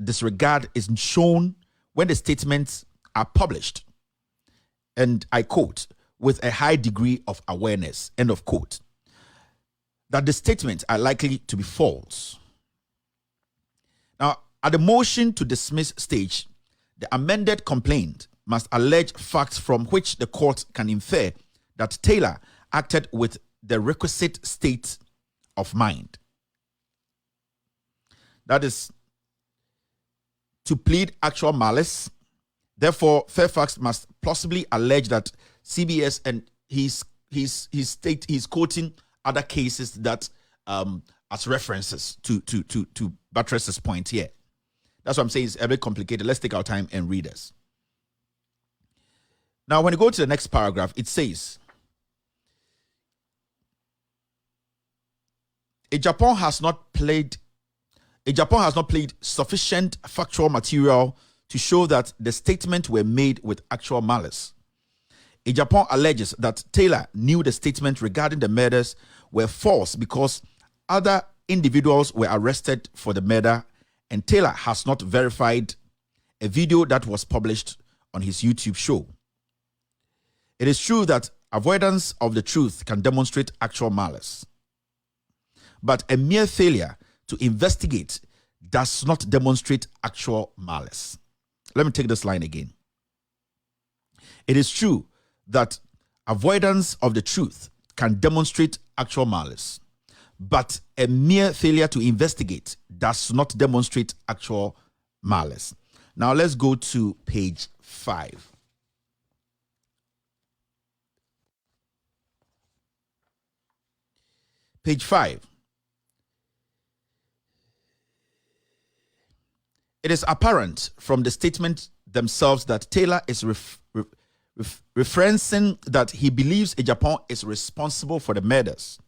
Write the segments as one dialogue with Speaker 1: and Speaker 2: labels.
Speaker 1: disregard is shown when the statements are published, and I quote, with a high degree of awareness, end of quote, that the statements are likely to be false. Now, at the motion to dismiss stage, the amended complaint must allege facts from which the court can infer that Taylor acted with the requisite state of mind. That is, to plead actual malice. Therefore, Fairfax must plausibly allege that CBS, and he's quoting other cases that as references to buttress his point here. That's what I'm saying. It's a bit complicated. Let's take our time and read this. Now, when you go to the next paragraph, it says, Japan has not played sufficient factual material to show that the statements were made with actual malice. Japan alleges that Taylor knew the statements regarding the murders were false because other individuals were arrested for the murder, and Taylor has not verified a video that was published on his YouTube show. It is true that avoidance of the truth can demonstrate actual malice, but a mere failure to investigate does not demonstrate actual malice. Let me take this line again. It is true that avoidance of the truth can demonstrate actual malice, but a mere failure to investigate does not demonstrate actual malice. Now let's go to page 5. Page 5. It is apparent from the statement themselves that Taylor is referencing that he believes Japan is responsible for the murders,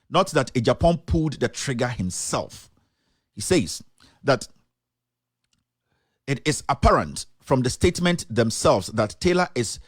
Speaker 1: not that Japan pulled the trigger himself. He says that it is apparent from the statement themselves that Taylor is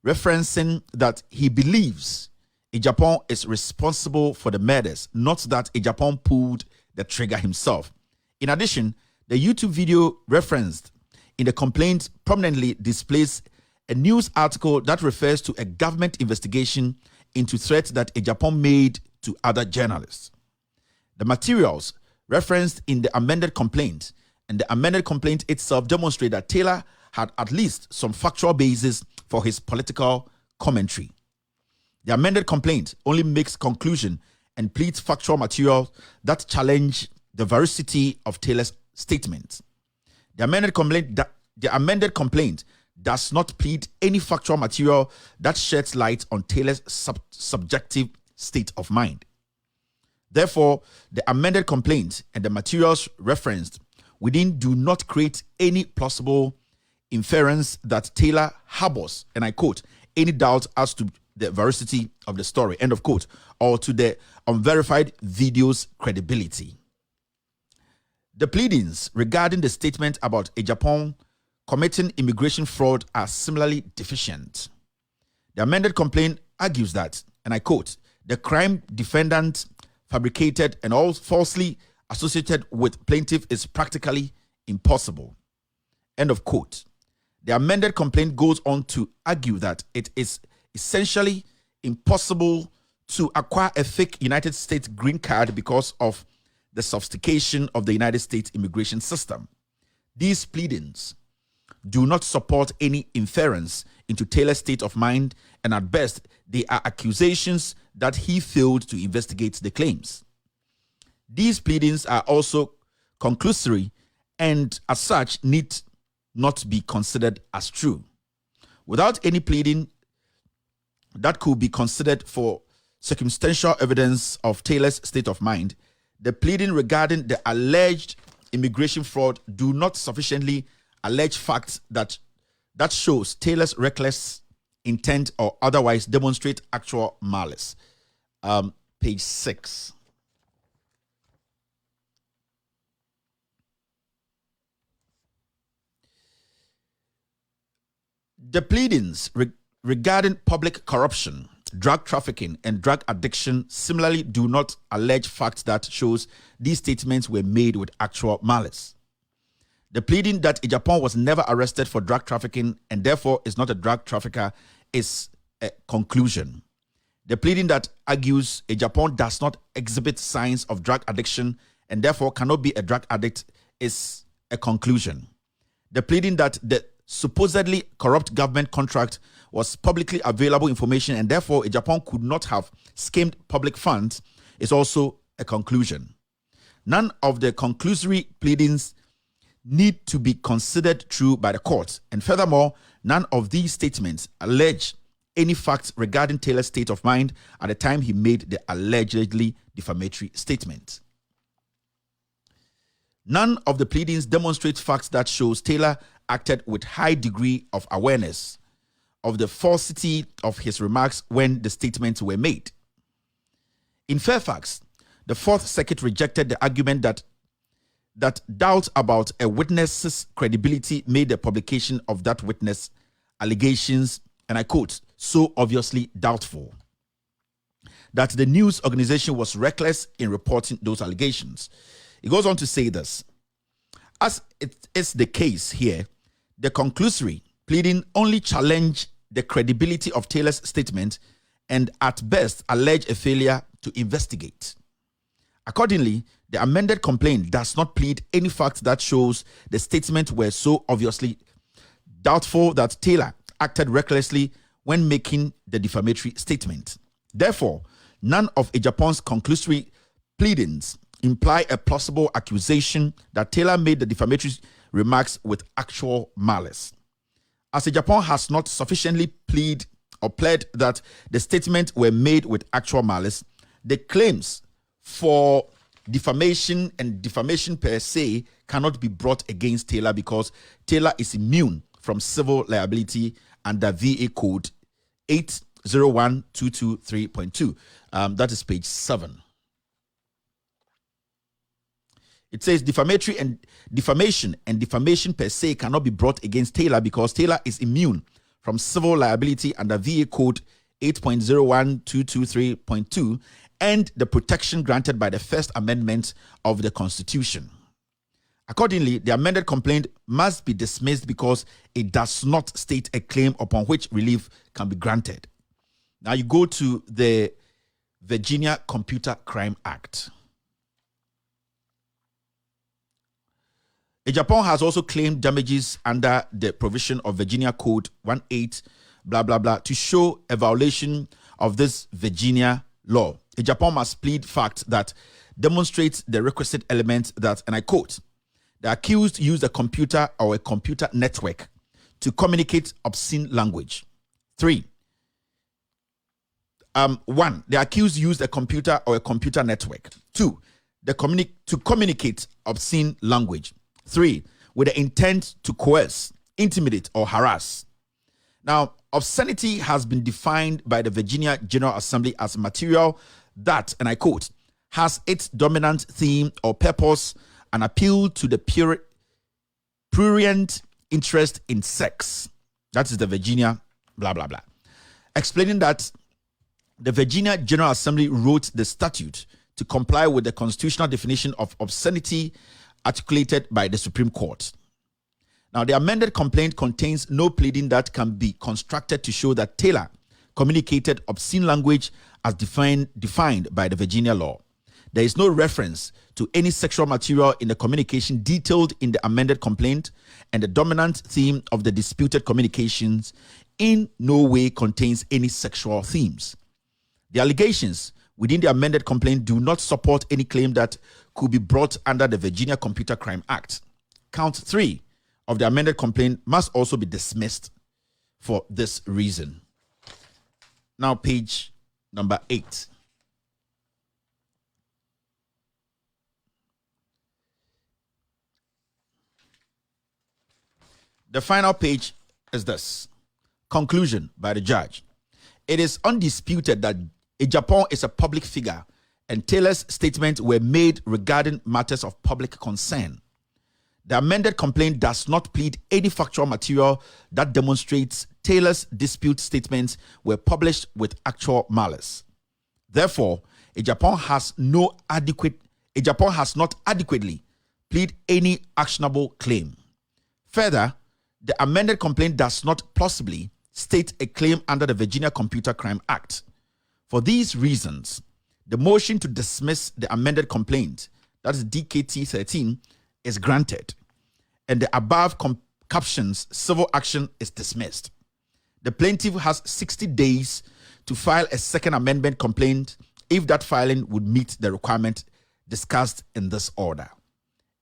Speaker 1: referencing that he believes Japan is responsible for the murders, not that Japan pulled the trigger himself. In addition, the YouTube video referenced in the complaint prominently displays a news article that refers to a government investigation into threats that Japan made to other journalists. The materials referenced in the amended complaint and the amended complaint itself demonstrate that Taylor had at least some factual basis for his political commentary. The amended complaint only makes conclusion and pleads factual material that challenge the veracity of Taylor's statement. The amended complaint does not plead any factual material that sheds light on Taylor's subjective state of mind. Therefore, the amended complaint and the materials referenced within do not create any plausible inference that Taylor harbors, and I quote, any doubt as to the veracity of the story, end of quote, or to the unverified video's credibility. The pleadings regarding the statement about Japan committing immigration fraud are similarly deficient. The amended complaint argues that, and I quote, the crime defendant fabricated and all falsely associated with plaintiff is practically impossible, end of quote. The amended complaint goes on to argue that it is essentially impossible to acquire a fake United States green card because of the sophistication of the United States immigration system. These pleadings do not support any inference into Taylor's state of mind, and at best, they are accusations that he failed to investigate the claims. These pleadings are also conclusory and, as such, need not be considered as true. Without any pleading that could be considered for circumstantial evidence of Taylor's state of mind, the pleading regarding the alleged immigration fraud do not sufficiently allege facts that shows Taylor's reckless intent or otherwise demonstrate actual malice. Page 6. The pleadings regarding public corruption, drug trafficking, and drug addiction similarly do not allege facts that shows these statements were made with actual malice. The pleading that Japan was never arrested for drug trafficking and therefore is not a drug trafficker is a conclusion. The pleading that argues Japan does not exhibit signs of drug addiction and therefore cannot be a drug addict is a conclusion. The pleading that the supposedly corrupt government contract was publicly available information and therefore Japan could not have skimmed public funds is also a conclusion. None of the conclusory pleadings need to be considered true by the court, and furthermore, none of these statements allege any facts regarding Taylor's state of mind at the time he made the allegedly defamatory statement. None of the pleadings demonstrate facts that shows Taylor acted with high degree of awareness of the falsity of his remarks when the statements were made. In Fairfax, the Fourth Circuit rejected the argument that doubt about a witness's credibility made the publication of that witness allegations, and I quote, so obviously doubtful that the news organization was reckless in reporting those allegations. He goes on to say this. As it is the case here, the conclusory pleading only challenge the credibility of Taylor's statement and at best allege a failure to investigate. Accordingly, the amended complaint does not plead any fact that shows the statements were so obviously doubtful that Taylor acted recklessly when making the defamatory statement. Therefore, none of Japan's conclusory pleadings imply a plausible accusation that Taylor made the defamatory remarks with actual malice. As Japan has not sufficiently pled that the statements were made with actual malice, the claims for defamation and defamation per se cannot be brought against Taylor because Taylor is immune from civil liability under VA Code 801223.2. That is page 7. It says defamation and defamation per se cannot be brought against Taylor because Taylor is immune from civil liability under VA Code 8.01223.2 and the protection granted by the First Amendment of the Constitution. Accordingly, the amended complaint must be dismissed because it does not state a claim upon which relief can be granted. Now you go to the Virginia Computer Crime Act. Japan has also claimed damages under the provision of Virginia Code 18 blah blah blah to show a violation of this Virginia law. Japan must plead facts that demonstrates the requisite elements that, and I quote, the accused used a computer or a computer network to communicate obscene language. 3. 1. The accused used a computer or a computer network. 2. To communicate obscene language. 3. With the intent to coerce, intimidate, or harass. Now, obscenity has been defined by the Virginia General Assembly as material that, and I quote, has its dominant theme or purpose an appeal to the prurient interest in sex. That is the Virginia blah, blah, blah. Explaining that the Virginia General Assembly wrote the statute to comply with the constitutional definition of obscenity articulated by the Supreme Court. Now, the amended complaint contains no pleading that can be constructed to show that Taylor communicated obscene language as defined by the Virginia law. There is no reference to any sexual material in the communication detailed in the amended complaint, and the dominant theme of the disputed communications in no way contains any sexual themes. The allegations within the amended complaint do not support any claim that could be brought under the Virginia Computer Crime Act. Count 3 of the amended complaint must also be dismissed for this reason. Now, page number 8. The final page is this. Conclusion by the judge. It is undisputed that Japan is a public figure and Taylor's statements were made regarding matters of public concern. The amended complaint does not plead any factual material that demonstrates Taylor's dispute statements were published with actual malice. Therefore, Japan has not adequately plead any actionable claim. Further, the amended complaint does not plausibly state a claim under the Virginia Computer Crime Act. For these reasons, the motion to dismiss the amended complaint, that is DKT 13, is granted, and the above captions civil action is dismissed. The plaintiff has 60 days to file a second amendment complaint if that filing would meet the requirement discussed in this order.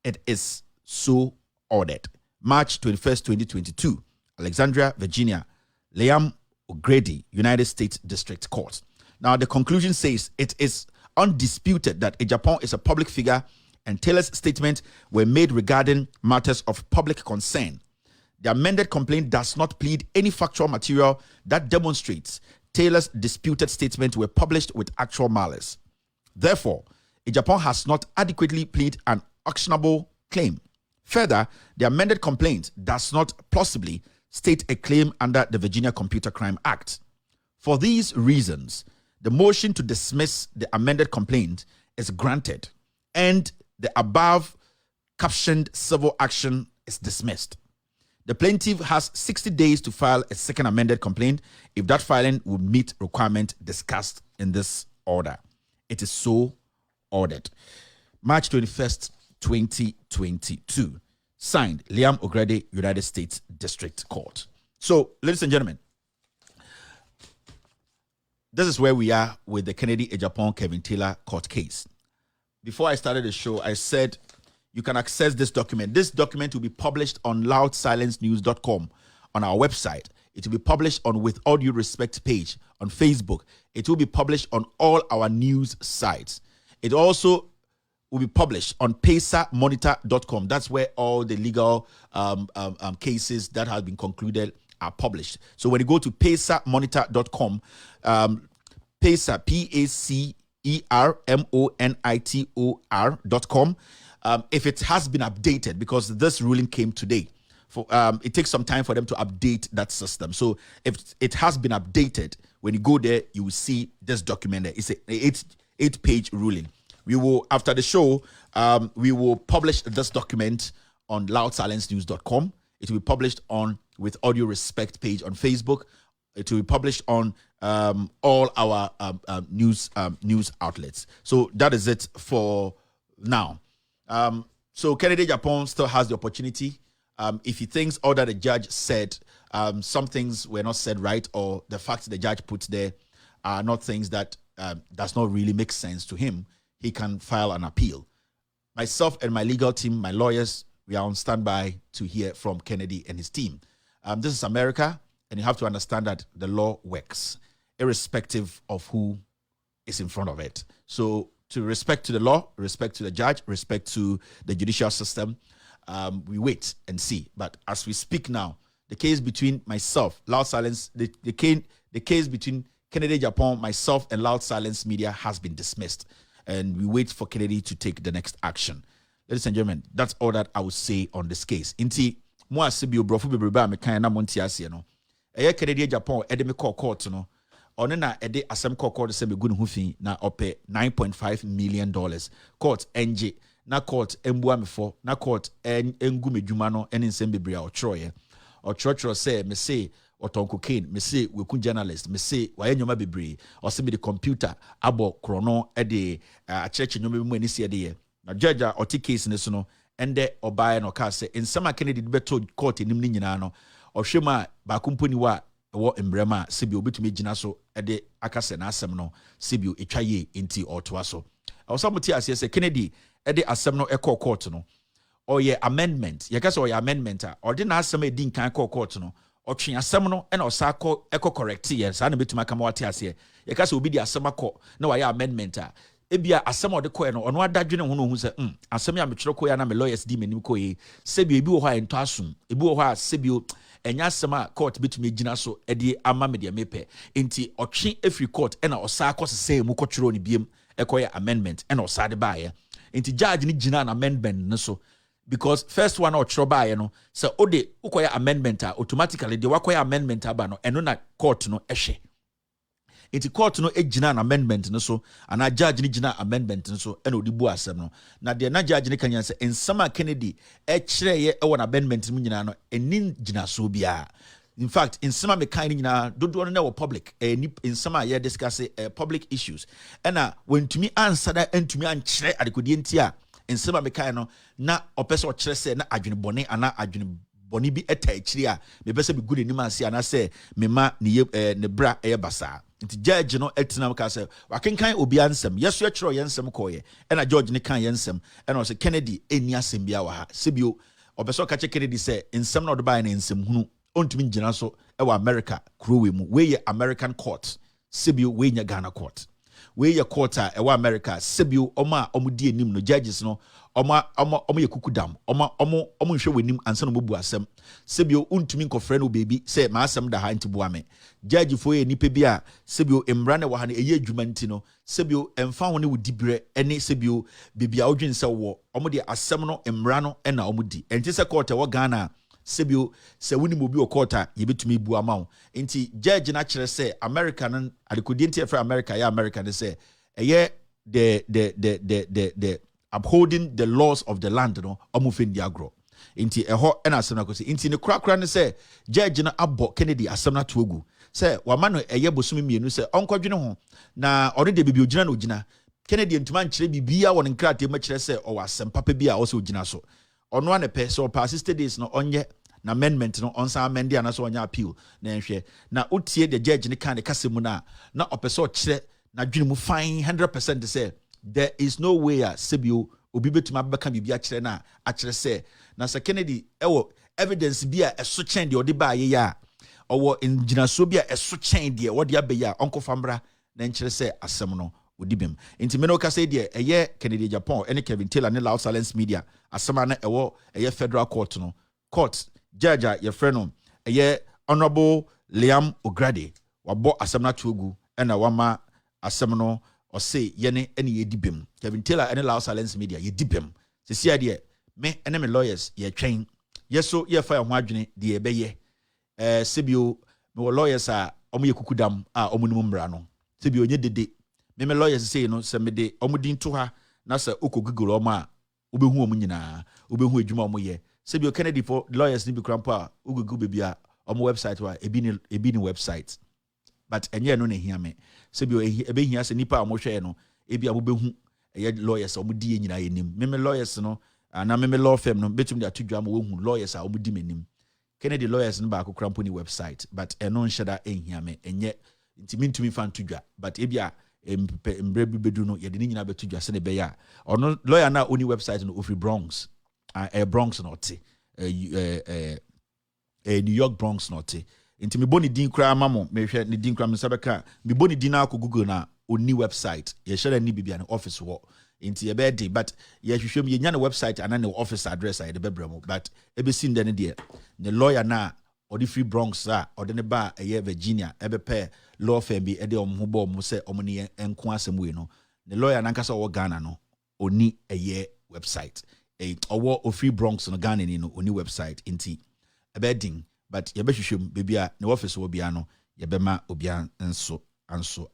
Speaker 1: It is so ordered. March 21st, 2022, Alexandria, Virginia, Liam O'Grady, United States District Court. Now, the conclusion says it is undisputed that Ejapong is a public figure and Taylor's statements were made regarding matters of public concern. The amended complaint does not plead any factual material that demonstrates Taylor's disputed statements were published with actual malice. Therefore, Ejapong has not adequately plead an actionable claim. Further, the amended complaint does not plausibly state a claim under the Virginia Computer Crime Act. For these reasons, the motion to dismiss the amended complaint is granted, and the above captioned civil action is dismissed. The plaintiff has 60 days to file a second amended complaint if that filing would meet requirement discussed in this order. It is so ordered. March 21st, 2022. Signed, Liam O'Grady, United States District Court. So, ladies and gentlemen, this is where we are with the Kennedy Ejapong Kevin Taylor court case. Before I started the show, I said you can access this document. This document will be published on loudsilencenews.com on our website. It will be published on With All Due Respect page on Facebook. It will be published on all our news sites. It also will be published on pesamonitor.com. That's where all the legal cases that have been concluded are published. So when you go to pesamonitor.com, Pesa, PACERMONITOR.com, if it has been updated, because this ruling came today, it takes some time for them to update that system. So if it has been updated, when you go there, you will see this document there. It's an eight-page ruling. We will, after the show, we will publish this document on loudsilencenews.com. It will be published on With Audio Respect page on Facebook. It will be published on all our news outlets. So that is it for now. So Kennedy Ejapong still has the opportunity. If he thinks all that the judge said, some things were not said right, or the facts the judge put there are not things that does not really make sense to him, he can file an appeal. Myself and my legal team, my lawyers, we are on standby to hear from Kennedy and his team. This is America, and you have to understand that the law works, irrespective of who is in front of it. So to respect to the law, respect to the judge, respect to the judicial system, we wait and see. But as we speak now, the case between myself, Loud Silence, the case between Kennedy Ejapong, myself, and Loud Silence Media has been dismissed. And we wait for Kennedy to take the next action. Ladies and gentlemen, that's all that I would say on this case. Inti, mo asibi obrofo bebrebe me kan na monti ase no. Eye Kennedy Ejapong ede me call court no. Ono na ede asem call court se me gu ne ho fi na ope $9.5 million. Court NJ na court embua me for na court engu medwuma no ene nsem bebre a ochroye. Ochrochro say me say oton cocaine, me say we kun journalist, me say waye nyoma bebre, o se me the computer abo krono e de acheche nyoma mu ani se de ye. Na judge oti case ne so no ende obaye no ka se nsema Kennedy beto court enim ni nyina no ohwema ba komponi wa wo embrema sebi obetumi gina so e de akase na asem no sebi etwaye enti otoa so. Awsamoti ase se Kennedy e de asem no e court no or ye amendment ye kase or ye amendment a or de na asem e di nkan court no otwe asem no e na osako eko correct ye sa na betuma kama wate ase ye kase obi di asem akọ na wa ye amendment a ebia asem ode koe no ono adadwene ho no hu se asem ya metwere koe na me lawyers di menim koe sebi ebi wo ho a ento asum ebi wo ho a sebi enya asem a court betumi gina so e de ama me de mepe enti otwe every court e na osako sese mu kotwero ni biem e koe amendment e na osade baaye enti judge ni gina na amendment ne so. Because first one or trouble, no, so ode ukoya amendment automatically the wakoya amendment aba no eno na court no ehwe Enti court no ejina an amendment no so ana judge ni jina amendment no so ena odi bu asem no na de na judge ni kanya se ensama Kennedy kire ye e won amendment mu nyina no enin jina so bia. In fact, in some of the kind of don't want to know public, in some of discuss public issues. And when to me answer that and to me and chere adikudientia in some of the kind of na opeso chere say na adwene bone ana adwene bone bi etachiri a me pese be good anima say ana say me ma ne bra basa. Nti judge no etina ka say wakenkan obi ansem yeso ye chere yensem koye. And a judge ne kan yensem and also Kennedy eni asem bia wa ha. Sebio opeso ka che Kennedy say in some no do buy na ensem hunu ontumi njina so ewa America kruwe mu we ye American court sebio we nya Ghana court we ye court a ewa America sebio oma omudi enim no judges no oma ye kukudam oma nhwe wenim ansa no bobu asem sebio ontumi nkofre no baby say ma asem da ha ntiboa me judge fo ye nipa bi a sebio emra ne wa ha ne eye adwuma nti no sebio emfa ho ne wodibre ene sebio bibia odwen se wo omode asem no emra no na omudi enti se court e wo Ghana sebio se woni mobi okota yebetumi bu amawo enti judge na kire se America nan adekodie for America ya America ne se eye the upholding the laws of the land no omufendi agro enti eho na asem na ko se enti ne krakra ne se judge na abo Kennedy asem na togu se wama no eye bosumi mienu se onkodwene ho na ono de bibi ogina na ogina Kennedy ntuma nkire bibia won nkrate ma kire se o wasem papa bi a o se ogina so ono ane pe so past days no onye na amendment no onsa amend ya na so onya appeal na nhwe na otie the judge ne kan kasemu na opeso kire na dwene mu fine 100% say there is no way a sebio obi betuma beka bibia kire na a kire say na Sir Kennedy ewo evidence bia eso chen de odi ba ye ya owo engina so bia eso chen de wodi abe ya onko famra na nkire say asem no odibem enti me no ka say de eye Kennedy Japan ene Kevin Taylor ne Loud Silence Media asema na ewo eye federal court no court judge your friend no eye Honorable Liam Ograde wabo asem na tuogu ena wama asem no o say yene ene yedibem Kevin Taylor ene Loud Silence Media yedibem sisi de me ene me lawyers ye twen yeso ye fa ho adwene de ye beye sebio me lawyers a omo ye kukudam a omo nimu mbra no sebio nye dede me lawyers say no se me de omudin to ha na se okogugolo omo a obehu omo nyina obehu adwuma omo ye sebio Kennedy for lawyers ni bi krampo a ogugu bebi a omo website wa ebi ni website but enye no na hia me sebio ebe hia se nipa omo hwe no ebi amobehu eye lawyers omo di nyina yenim me lawyers no na me law firm no betum de atudwa mo wohu lawyers a omo di menim Kennedy lawyers no ba ko krampo ni website but eno nheda ehia me enye ntimi fan tudwa but ebi a embre bi bedu no ye de nyina betu dwase ne be ya ono lawyer na oni website no ofri Bronx Bronx not New York Bronx not nti me boni din kra mamo me hwe ne din kra me sabeka me boni din na ko Google na oni website ye share ni bibia ne office wo nti ye be dey but ye hwehwem ye nya ne website ana ne office address a ye de bebramo but e be sin de ne de ne lawyer na odi free Bronx a odi ne ba eye Virginia ebe pe law firm bi ede omho bo mo se omo ne enko asem we no the lawyer na nkasa wo Ghana no oni eye website owo free Bronx no Ghana ni no oni website inti ebe din but ye be hwehwem bebi a ne office wo bia no ye be ma obia nso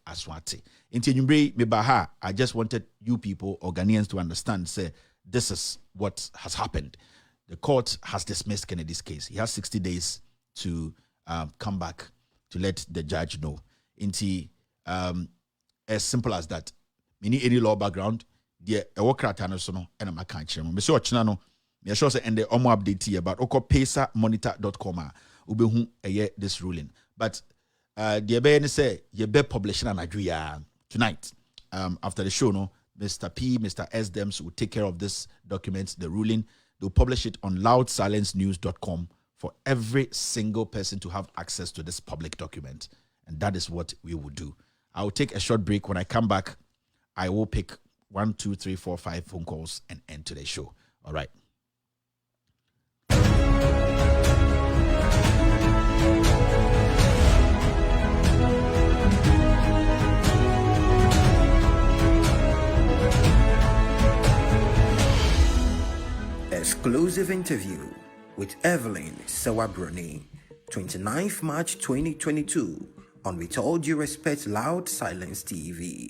Speaker 1: aswate inti enwumbre me ba ha. I just wanted you people or Ghanaians to understand say this is what has happened. The court has dismissed Kennedy's case. He has 60 days to come back to let the judge know. Inti as simple as that. Me need any law background. The ewokrata no so no and I can't share. Me so ochina no. Me sure say and the omo update here about okopesamonitor.com ubehu this ruling. But the ebe say ye be publishing an adria tonight. After the show no, Mr. P, Mr. S Dems will take care of this document, the ruling. They'll publish it on loudsilencenews.com for every single person to have access to this public document. And that is what we will do. I will take a short break. When I come back, I will pick 1, 2, 3, 4, 5 phone calls and end today's show. All right.
Speaker 2: Exclusive interview with Evelyn Sawabroni, 29th March 2022, on With All Due Respect Loud Silence TV.